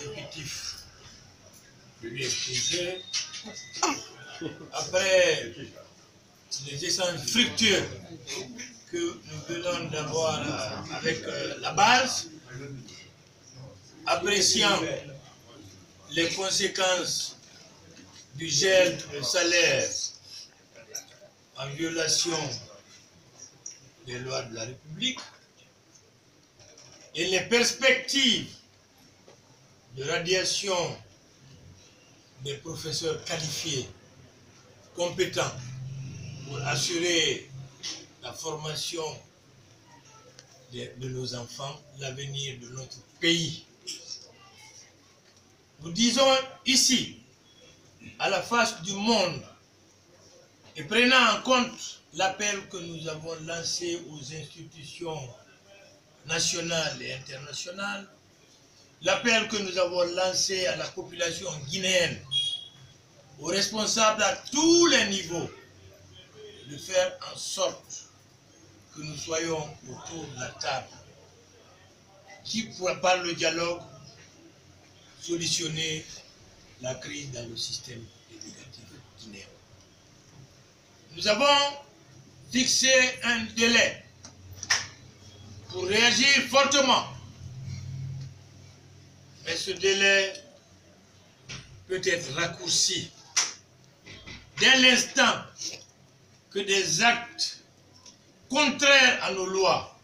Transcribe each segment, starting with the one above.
exécutif de l'USTG, après les échanges fructueux que nous venons d'avoir avec la base, appréciant les conséquences du gel de salaire en violation des lois de la République et les perspectives de radiation des professeurs qualifiés, compétents pour assurer la formation de nos enfants, l'avenir de notre pays. Nous disons ici, à la face du monde, et prenant en compte l'appel que nous avons lancé aux institutions nationales et internationales, l'appel que nous avons lancé à la population guinéenne, aux responsables à tous les niveaux, de faire en sorte que nous soyons autour de la table, qui, par le dialogue, solutionner la crise dans le système éducatif guinéen. Nous avons fixé un délai pour réagir fortement, mais ce délai peut être raccourci dès l'instant que des actes contraires à nos lois,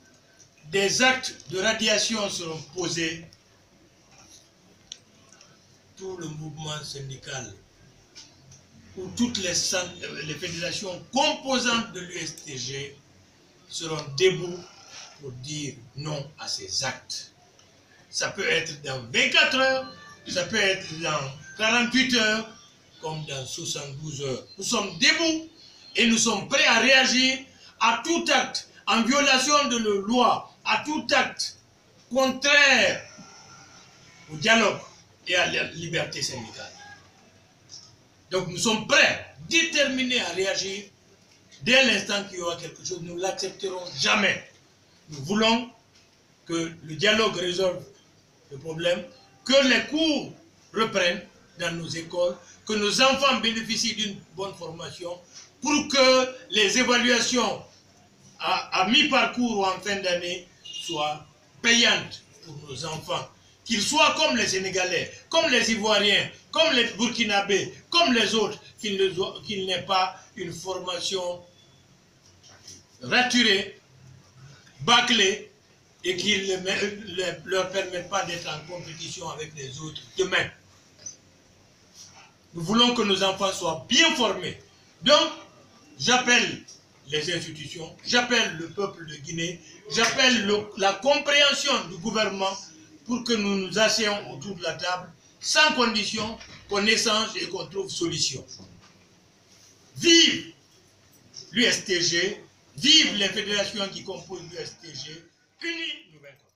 des actes de radiation seront posés. Tout le mouvement syndical ou toutes les fédérations composantes de l'USTG seront debout pour dire non à ces actes. Ça peut être dans 24 heures, ça peut être dans 48 heures, comme dans 72 heures. Nous sommes debout et nous sommes prêts à réagir à tout acte en violation de nos lois, à tout acte contraire au dialogue et à la liberté syndicale. Donc nous sommes prêts, déterminés à réagir dès l'instant qu'il y aura quelque chose. Nous ne l'accepterons jamais. Nous voulons que le dialogue résolve le problème, que les cours reprennent dans nos écoles, que nos enfants bénéficient d'une bonne formation, pour que les évaluations à mi-parcours ou en fin d'année soient payantes pour nos enfants. Qu'ils soient comme les Sénégalais, comme les Ivoiriens, comme les Burkinabés, comme les autres, qu'ils n'aient pas une formation raturée, bâclée, et qui ne leur permettent pas d'être en compétition avec les autres demain. Nous voulons que nos enfants soient bien formés. Donc, j'appelle les institutions, j'appelle le peuple de Guinée, j'appelle la compréhension du gouvernement pour que nous nous asseyions autour de la table, sans condition, qu'on échange et qu'on trouve solution. Vive l'USTG, vive les fédérations qui composent l'USTG, unis nous vaincrons.